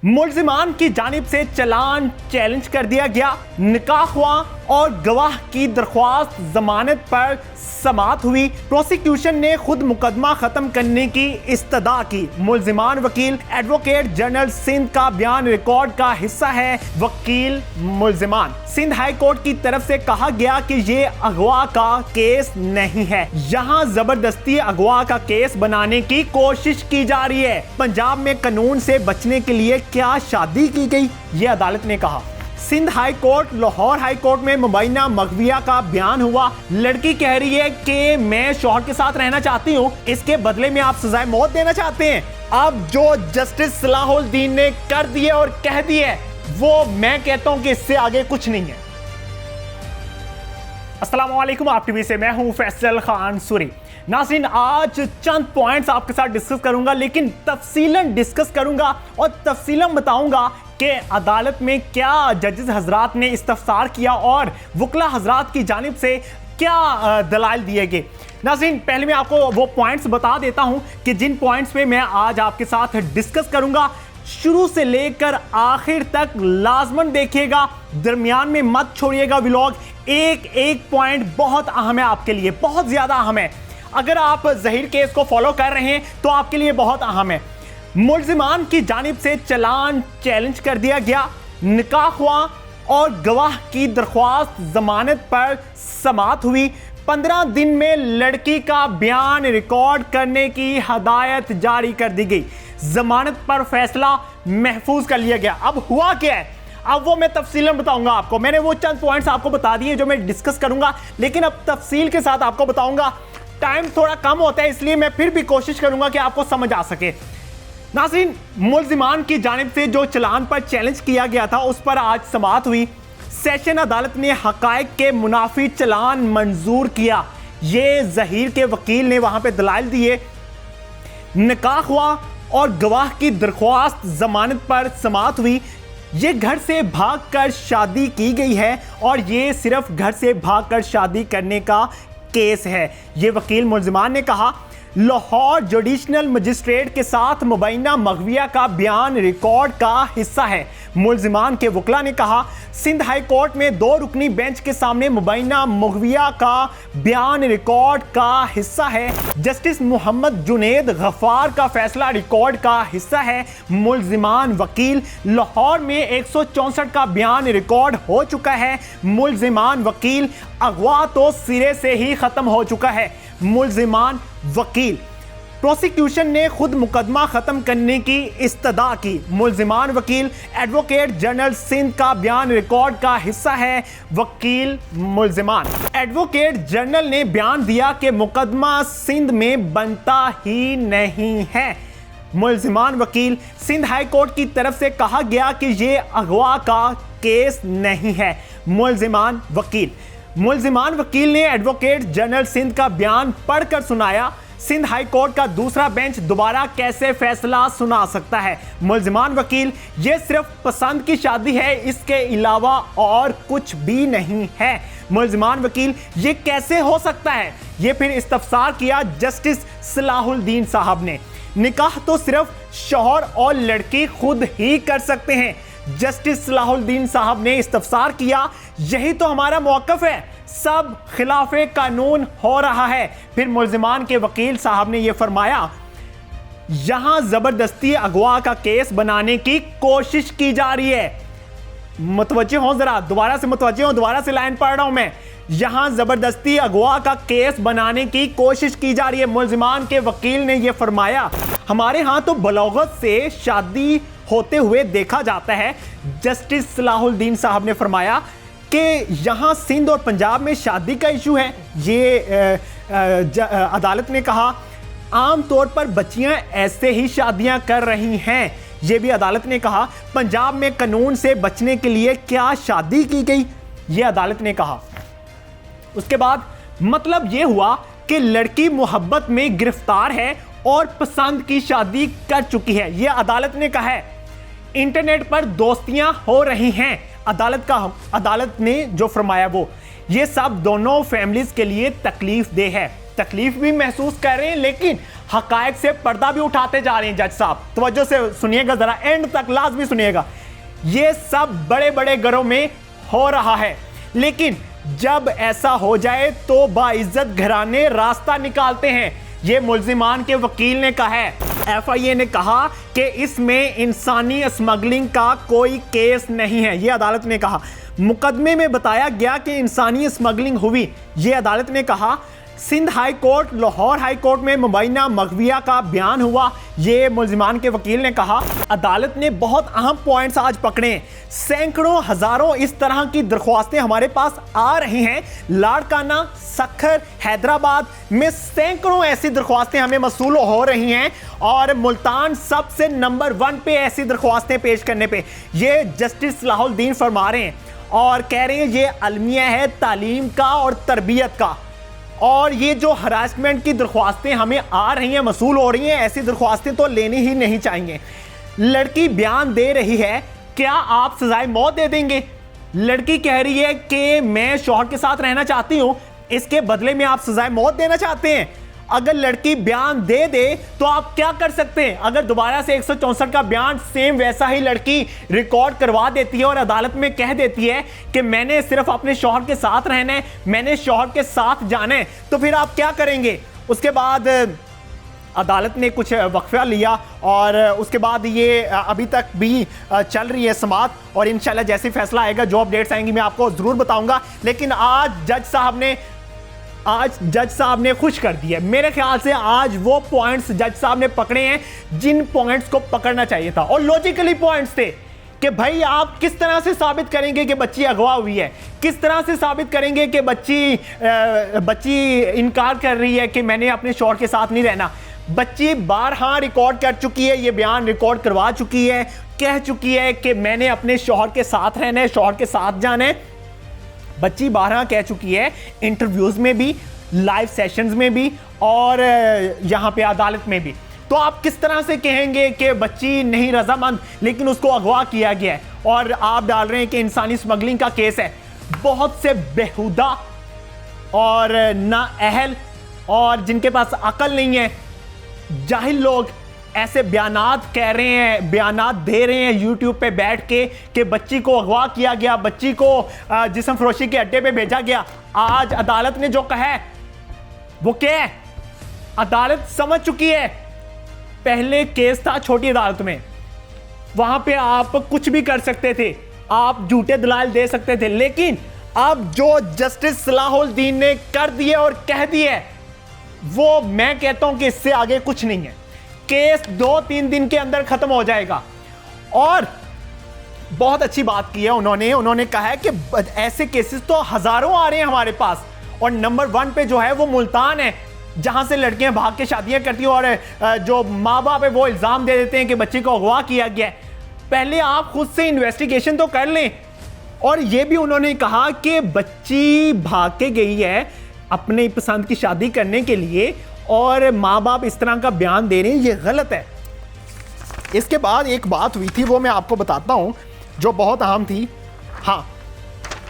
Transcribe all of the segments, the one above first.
मुल्जिमान की जानिब से चालान चैलेंज कर दिया गया। निकाह हुआ और गवाह की दरख्वास्त जमानत पर समाअत हुई। प्रोसिक्यूशन ने खुद मुकदमा खत्म करने की इस्तदा की। मुल्जिमान वकील एडवोकेट जनरल सिंध का बयान रिकॉर्ड का हिस्सा है। वकील मुल्जिमान सिंध हाई कोर्ट की तरफ से कहा गया कि ये अगवा का केस नहीं है, यहाँ जबरदस्ती अगवा का केस बनाने की कोशिश की जा रही है। पंजाब में कानून से बचने के लिए क्या शादी की गई, ये अदालत ने कहा। Sindh high court Lahore high court में मुबैना मगविया का बयान हुआ। लड़की कह रही है कि मैं शौहर के साथ रहना चाहती हूँ, इसके बदले में आप सजाए मौत देना चाहते हैं। अब जो जस्टिस सलाहुद्दीन ने कर दिए और कह दिए, वो मैं कहता हूं कि इससे आगे कुछ नहीं है। अस्सलाम वालेकुम, आप टीवी से मैं हूं फैसल खान सूरी। नाज़रीन, आज चंद पॉइंट्स आपके साथ डिस्कस करूंगा, लेकिन तफसीलन डिस्कस करूंगा और तफसीलन बताऊंगा कि अदालत में क्या जजेस हजरात ने इस्तफसार किया और वकला हजरात की जानिब से क्या दलाइल दिए गए। नाज़रीन, पहले मैं आपको वो पॉइंट्स बता देता हूं कि जिन पॉइंट्स पे मैं आज आपके साथ डिस्कस करूंगा, शुरू से लेकर आखिर तक लाजमन देखिएगा, दरमियान में मत छोड़िएगा व्लॉग। एक एक पॉइंट बहुत अहम है आपके लिए, बहुत ज़्यादा अहम है। अगर आप ज़हीर केस को फॉलो कर रहे हैं तो आपके लिए बहुत अहम है। मुल्जिमान की जानिब से चालान चैलेंज कर दिया गया। निकाह हुआ और गवाह की दरख्वास्त जमानत पर समाअत हुई। 15 दिन में लड़की का बयान रिकॉर्ड करने की हदायत जारी कर दी गई। जमानत पर फैसला महफूज कर लिया गया। अब हुआ क्या है, अब वो मैं तफसीलन बताऊंगा आपको। मैंने वो चंद पॉइंट्स आपको बता दिए जो मैं डिस्कस करूंगा, लेकिन अब तफसील के साथ आपको बताऊंगा। टाइम थोड़ा कम होता है, इसलिए मैं फिर भी कोशिश करूंगा कि आपको समझ आ सके। नाज़रीन, मुल्जिमान की जानिब से जो चालान पर चैलेंज किया गया था, उस पर आज समाअत हुई। सेशन अदालत ने हकायक के मुनाफी चालान मंजूर किया। ये ज़हीर के वकील ने वहां पे दलाइल दिए। निकाह हुआ और गवाह की दरख्वास्त जमानत पर समाअत हुई। ये घर से भागकर शादी की गई है और ये सिर्फ घर से भागकर शादी करने का केस है, ये वकील मुल्जिमान ने कहा। लाहौर जुडिशनल मजिस्ट्रेट के साथ मुबैना मगविया का बयान रिकॉर्ड का हिस्सा है, मुल्जिमान के वकला ने कहा। सिंध हाई कोर्ट में 2 रुकनी बेंच के सामने मुबैना मगविया का बयान रिकॉर्ड का हिस्सा है। जस्टिस मोहम्मद जुनेद गफ्फार का फैसला रिकॉर्ड का हिस्सा है। मुल्जिमान वकील लाहौर में 164 का बयान रिकॉर्ड हो चुका है। मुल्जिमान वकील अगवा तो सिरे से ही खत्म हो चुका है। मुल्जिमान वकील प्रोसिक्यूशन ने खुद मुकदमा खत्म करने की इस्तदा की। मुल्जिमान वकील एडवोकेट जनरल सिंध का बयान रिकॉर्ड का हिस्सा है। वकील मुल्जिमान एडवोकेट जनरल ने बयान दिया कि मुकदमा सिंध में बनता ही नहीं है। मुल्जिमान वकील सिंध हाई कोर्ट की तरफ से कहा गया कि यह अगवा का केस नहीं है। मुल्जिमान वकील ने एडवोकेट जनरल सिंध का बयान पढ़कर सुनाया। सिंध हाई कोर्ट का दूसरा बेंच दोबारा कैसे फैसला सुना सकता है। मुल्जिमान वकील, ये सिर्फ पसंद की शादी है, इसके अलावा और कुछ भी नहीं है। मुल्जिमान वकील, ये कैसे हो सकता है, ये फिर इस्तफसार किया जस्टिस सलाहुद्दीन साहब ने। निकाह तो सिर्फ शौहर और लड़की खुद ही कर सकते हैं, जस्टिस सलाहुद्दीन साहब ने इस्तफसार किया। यही तो हमारा मौक़िफ़ है, सब खिलाफे कानून हो रहा है। फिर मुल्जिमान के वकील साहब ने यह फरमाया, यहां जबरदस्ती अगवा का केस बनाने की कोशिश की जा रही है। मुतवज्जे हो, जरा दोबारा से मुतवज्जे हो, दोबारा से लाइन पढ़ रहा हूं मैं। यहां जबरदस्ती अगवा का केस बनाने की कोशिश की जा रही है। मुल्जिमान के वकील ने यह फरमाया, हमारे यहां तो बलौगत से शादी होते हुए देखा जाता है। जस्टिस सलाहुद्दीन साहब ने फरमाया कि यहाँ सिंध और पंजाब में शादी का इशू है। ये अदालत ने कहा, आम तौर पर बच्चियां ऐसे ही शादियां कर रही हैं। ये भी अदालत ने कहा, पंजाब में कानून से बचने के लिए क्या शादी की गई, ये अदालत ने कहा। उसके बाद मतलब ये हुआ कि लड़की मोहब्बत में गिरफ्तार है और पसंद की शादी कर चुकी है, ये अदालत ने कहा है। इंटरनेट पर दोस्तियां हो रही हैं, अदालत ने जो फरमाया वो, ये सब दोनों फैमिलीज के लिए तकलीफ दे है, तकलीफ भी महसूस कर रहे हैं, लेकिन हकायक से पर्दा भी उठाते जा रहे हैं जज साहब। तवज्जो से सुनिएगा, जरा एंड तक लाजमी सुनिएगा। ये सब बड़े बड़े घरों में हो रहा है, लेकिन जब ऐसा हो जाए तो बाइज्जत घराने रास्ता निकालते हैं। ये मुल्जिमान के वकील ने कहा है, FIA ने कहा कि इसमें इंसानी स्मगलिंग का कोई केस नहीं है। ये अदालत ने कहा। मुकदमे में बताया गया कि इंसानी स्मगलिंग हुई। ये अदालत ने कहा। Sindh high court, Lahore high court में मुबैना मगविया का बयान हुआ। ये मुल्जिमान के वकील ने कहा। अदालत ने बहुत अहम पॉइंट्स आज पकड़े। सैकड़ों हजारों इस तरह की दरख्वास्तें हमारे पास आ रही हैं। लाड़काना, सखर, हैदराबाद में सैकड़ों ऐसी दरख्वास्तें हमें मसूल हो रही हैं और मुल्तान सबसे नंबर 1 पे ऐसी दरख्वास्तें पेश करने पे। ये जस्टिस सलाहुद्दीन फरमा रहे हैं और कह रहे हैं ये अलमिया है तालीम का और तरबियत का। और ये जो हरासमेंट की दरख्वास्तें हमें आ रही हैं, मसूल हो रही हैं, ऐसी दरख्वास्तें तो लेनी ही नहीं चाहिए। लड़की बयान दे रही है, क्या आप सजाए मौत दे देंगे? लड़की कह रही है कि मैं शौहर के साथ रहना चाहती हूं, इसके बदले में आप सजाए मौत देना चाहते हैं। अगर लड़की बयान दे दे तो आप क्या कर सकते हैं? अगर दोबारा से 164 का बयान सेम वैसा ही लड़की रिकॉर्ड करवा देती है और अदालत में कह देती है कि मैंने सिर्फ अपने शौहर के साथ रहना है, मैंने शौहर के साथ जाना है, तो फिर आप क्या करेंगे? उसके बाद अदालत ने कुछ वक्फा लिया और उसके बाद ये अभी तक भी चल रही है समाअत और इंशाल्लाह जैसे फैसला आएगा, जो अपडेट्स आएंगी मैं आपको ज़रूर बताऊंगा। लेकिन आज जज साहब ने खुश कर दिया। मेरे ख्याल से आज वो पॉइंट्स जज साहब ने पकड़े हैं जिन पॉइंट्स को पकड़ना चाहिए था, और लॉजिकली पॉइंट्स थे कि भाई आप किस तरह से साबित करेंगे कि बच्ची अगवा हुई है, किस तरह से साबित करेंगे कि बच्ची इनकार कर रही है कि मैंने अपने शौहर के साथ नहीं रहना। बच्ची बारहा रिकॉर्ड कर चुकी है, ये बयान रिकॉर्ड करवा चुकी है, कह चुकी है कि मैंने अपने शौहर के साथ रहना है, शौहर के साथ जाना है। बच्ची बारहा कह चुकी है, इंटरव्यूज में भी, लाइव सेशंस में भी और यहाँ पे अदालत में भी। तो आप किस तरह से कहेंगे कि बच्ची नहीं रजामंद, लेकिन उसको अगवा किया गया है और आप डाल रहे हैं कि इंसानी स्मगलिंग का केस है। बहुत से बेहुदा और नाअहल और जिनके पास अकल नहीं है, जाहिल लोग ऐसे बयानात कह रहे हैं, बयानात दे रहे हैं यूट्यूब पे बैठ के कि बच्ची को अगवा किया गया, बच्ची को जिस्म फरोशी के अड्डे पे भेजा गया। आज अदालत ने जो कहा है वो क्या है? अदालत समझ चुकी है। पहले केस था छोटी अदालत में, वहां पे आप कुछ भी कर सकते थे, आप झूठे दलाल दे सकते थे, लेकिन अब जो जस्टिस सलाहुद्दीन ने कर दिए और कह दिए, वो मैं कहता हूं कि इससे आगे कुछ नहीं है। केस 2-3 दिन के अंदर खत्म हो जाएगा। और बहुत अच्छी बात की है उन्होंने कहा है कि ऐसे केसेस तो हजारों आ रहे हैं हमारे पास और नंबर 1 पे जो है वो मुल्तान है, जहां से लड़कियां भाग के शादियां करती हैं और जो माँ बाप है वो इल्जाम दे देते हैं कि बच्ची को अगवा किया गया है। पहले आप खुद से इन्वेस्टिगेशन तो कर लें। और ये भी उन्होंने कहा कि बच्ची भाग के गई है अपने पसंद की शादी करने के लिए और माँ बाप इस तरह का बयान दे रहे हैं, ये गलत है। इसके बाद एक बात हुई थी, वो मैं आपको बताता हूं, जो बहुत अहम थी। हाँ,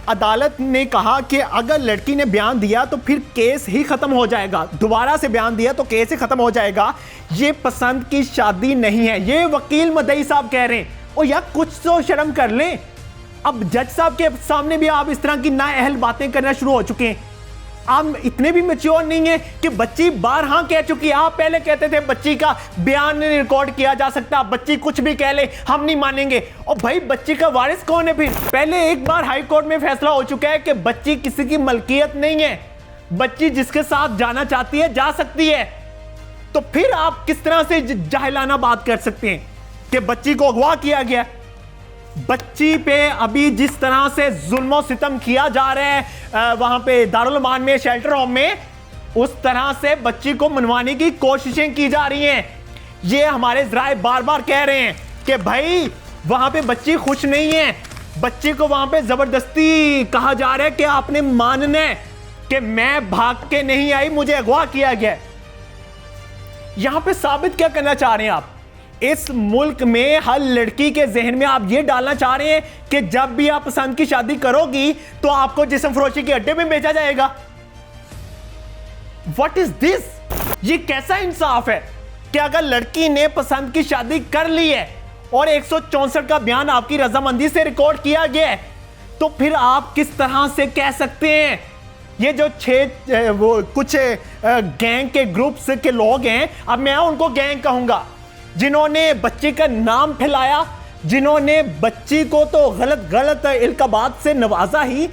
अदालत ने कहा कि अगर लड़की ने बयान दिया तो फिर केस ही खत्म हो जाएगा, दोबारा से बयान दिया तो केस ही खत्म हो जाएगा, ये पसंद की शादी नहीं है। ये वकील मदई साहब कह रहे हैं। और यार कुछ तो शर्म कर लें। अब जज साहब के सामने भी आप इस तरह की नाअहल बातें करना शुरू हो चुके हैं। आप इतने भी मैच्योर नहीं है कि बच्ची बारहा कह चुकी है। आप पहले कहते थे बच्ची का बयान नहीं रिकॉर्ड किया जा सकता, बच्ची कुछ भी कह ले हम नहीं मानेंगे। और भाई बच्ची का वारिस कौन है? फिर पहले एक बार हाई कोर्ट में फैसला हो चुका है कि बच्ची किसी की मलकियत नहीं है, बच्ची जिसके साथ जाना चाहती है जा सकती है। तो फिर आप किस तरह से जाहिलाना बात कर सकते हैं कि बच्ची को अगवा किया गया? बच्ची पे अभी जिस तरह से जुल्म सितम किया जा रहा है वहां पे दारुल अमान में, शेल्टर होम में, उस तरह से बच्ची को मनवाने की कोशिशें की जा रही हैं। ये हमारे ज़राए बार बार कह रहे हैं कि भाई वहां पे बच्ची खुश नहीं है, बच्ची को वहां पे जबरदस्ती कहा जा रहा है कि आपने मानना है कि मैं भाग के नहीं आई, मुझे अगवा किया गया। यहां पे साबित क्या करना चाह रहे हैं आप? इस मुल्क में हर लड़की के जहन में आप ये डालना चाह रहे हैं कि जब भी आप पसंद की शादी करोगी तो आपको जिस्म फरोशी के अड्डे में भेजा जाएगा। What is this? ये कैसा इंसाफ है कि अगर लड़की ने पसंद की शादी कर ली है और 164 का बयान आपकी रजामंदी से रिकॉर्ड किया गया है, तो फिर आप किस तरह से कह सकते हैं ये जो कुछ गैंग के ग्रुप्स के लोग हैं, अब मैं उनको गैंग कहूंगा, जिन्होंने बच्ची का नाम फैलाया, जिन्होंने बच्ची को तो गलत इल्काबात से नवाजा ही,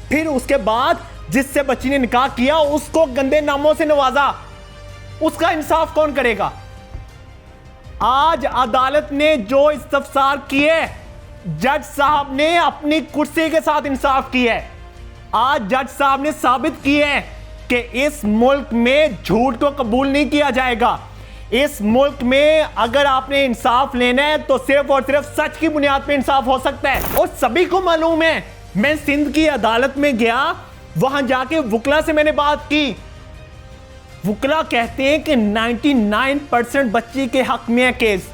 फिर उसके बाद जिससे बच्ची ने निकाह किया उसको गंदे नामों से नवाजा, उसका इंसाफ कौन करेगा? आज अदालत ने जो इस्तफसार किए, जज साहब ने अपनी कुर्सी के साथ इंसाफ किया है। आज जज साहब ने साबित किया है कि इस मुल्क में झूठ को कबूल नहीं किया जाएगा। इस मुल्क में अगर आपने इंसाफ लेना है तो सिर्फ और सिर्फ सच की बुनियाद पे इंसाफ हो सकता है। और सभी को मालूम है, मैं सिंध की अदालत में गया, वहां जाके वकला से मैंने बात की। वकला कहते हैं कि 99% बच्ची के हक में है केस।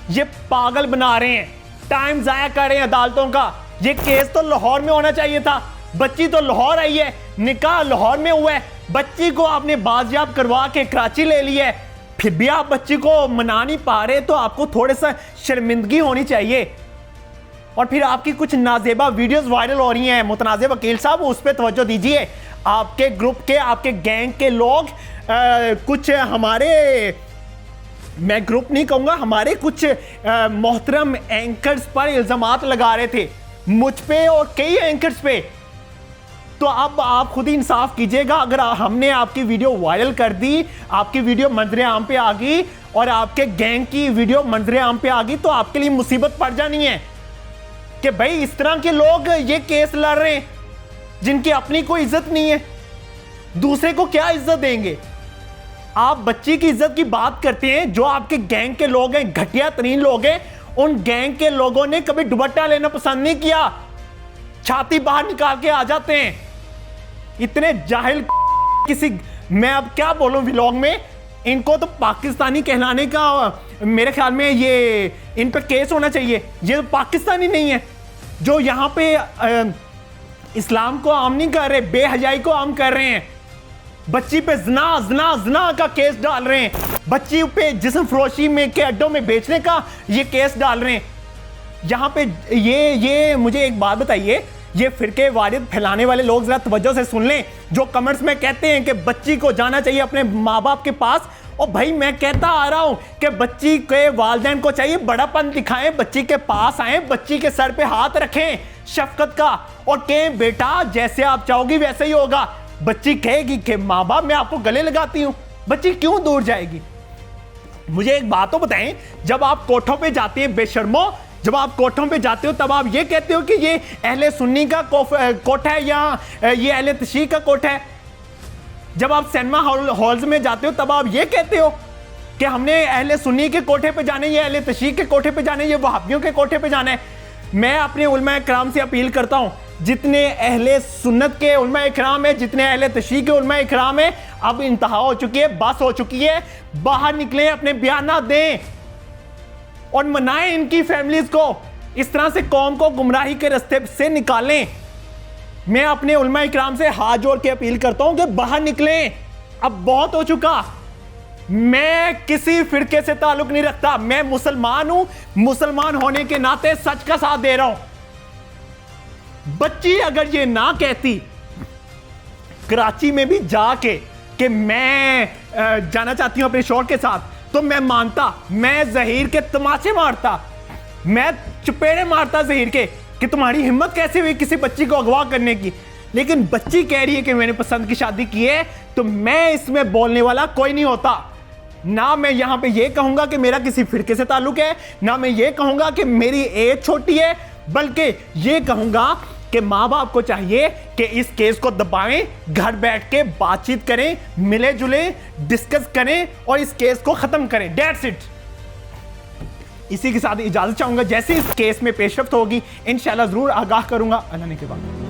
ये पागल बना रहे हैं, टाइम जाया कर रहे हैं अदालतों का। ये केस तो लाहौर में होना चाहिए था, बच्ची तो लाहौर आई है, निकाह लाहौर में हुआ है, बच्ची को आपने बाजियाब करवा के कराची ले लिया है, फिर भी आप बच्ची को मना नहीं पा रहे, तो आपको थोड़ा सा शर्मिंदगी होनी चाहिए। और फिर आपकी कुछ नाजेबा वीडियोस वायरल हो रही हैं, मुतनाज़िर वकील साहब उस पर तवज्जो दीजिए। आपके ग्रुप के, आपके गैंग के लोग कुछ हमारे, मैं ग्रुप नहीं कहूंगा, हमारे कुछ मोहतरम एंकर्स पर इल्जामात लगा रहे थे, मुझ पे और कई एंकर्स पे। तो अब आप खुद ही इंसाफ कीजिएगा। अगर हमने आपकी वीडियो वायरल कर दी, आपकी वीडियो मंजर आम पे आ गई और आपके गैंग की वीडियो मंजर आम पे आ गई, तो आपके लिए मुसीबत पड़ जानी है कि भाई इस तरह के लोग ये केस लड़ रहे हैं जिनकी अपनी कोई इज्जत नहीं है, दूसरे को क्या इज्जत देंगे? आप बच्ची की इज्जत की बात करते हैं, जो आपके गैंग के लोग हैं, घटिया तरीन लोग हैं, उन गैंग के लोगों ने कभी दुपट्टा लेना पसंद नहीं किया, छाती बाहर निकाल के आ जाते हैं। इतने जाहिल किसी, मैं अब क्या बोलूं व्लॉग में, इनको तो पाकिस्तानी कहलाने का मेरे ख्याल में ये इन पर केस होना चाहिए। ये तो पाकिस्तानी नहीं है जो यहाँ पे इस्लाम को आम नहीं कर रहे, बेहयाई को आम कर रहे हैं। बच्ची पे जना का केस डाल रहे हैं, बच्ची पे जिस्म फरोशी में के अड्डों में बेचने का ये केस डाल रहे हैं। यहाँ पे ये मुझे एक बात बताइए, ये फिरके वारिद फैलाने वाले लोग जरा तवज्जो से सुन लें, जो कमेंट्स में कहते हैं कि बच्ची को जाना चाहिए अपने माँ बाप के पास। और भाई मैं कहता आ रहा हूं कि बच्ची के वालिदैन को चाहिए बड़ापन दिखाएं, बच्ची के पास आए, बच्ची के सर पे हाथ रखें शफकत का, और कहें बेटा जैसे आप चाहोगी वैसे ही होगा। बच्ची कहेगी कि माँ बाप मैं आपको गले लगाती हूं, बच्ची क्यों दूर जाएगी? मुझे एक बात तो बताएं, जब आप कोठों पे जाते हैं बेशर्मो, जब आप कोठों पे जाते हो तब आप ये कहते हो कि ये अहले सुन्नी का कोठा है या ये अहले तशीह का कोठा है? जब आप सिनेमा हॉल्स में जाते हो तब आप ये कहते हो कि हमने अहले सुन्नी के कोठे पे जाना है, ये अहले तशीह के कोठे पे जाना है, ये वहाबियों के कोठे पे जाना है? मैं अपने उलमा इकराम से अपील करता हूं, जितने अहले सुन्नत के उलमा इकराम है, जितने अहले तशीह के उलमा इकराम है, अब इंतहा हो चुकी है, बस हो चुकी है। बाहर निकलें, अपने बयान दें और मनाएं इनकी फैमिलीज को, इस तरह से कौम को गुमराही के रास्ते से निकालें। मैं अपने उलमा इकराम से हाथ जोड़ के अपील करता हूं कि बाहर निकलें, अब बहुत हो चुका। मैं किसी फिरके से ताल्लुक नहीं रखता, मैं मुसलमान हूं, मुसलमान होने के नाते सच का साथ दे रहा हूं। बच्ची अगर ये ना कहती कराची में भी जाके कि मैं जाना चाहती हूं अपने शौहर के साथ, तो मैं मानता, मैं ज़हीर के तमाचे मारता, मैं चपेड़े मारता ज़हीर के कि तुम्हारी हिम्मत कैसे हुई किसी बच्ची को अगवा करने की। लेकिन बच्ची कह रही है कि मैंने पसंद की शादी की है, तो मैं इसमें बोलने वाला कोई नहीं होता। ना मैं यहां पे ये कहूंगा कि मेरा किसी फिरके से ताल्लुक है, ना मैं ये कहूंगा कि मेरी एज छोटी है, बल्कि ये कहूंगा कि माँ बाप को चाहिए कि इस केस को दबाएं, घर बैठ के बातचीत करें, मिले जुले डिस्कस करें और इस केस को खत्म करें। That's it. इसी के साथ इजाजत चाहूंगा, जैसे इस केस में पेशरफ्त होगी इंशाल्लाह जरूर आगाह करूंगा। अल्लाह ने के बाद।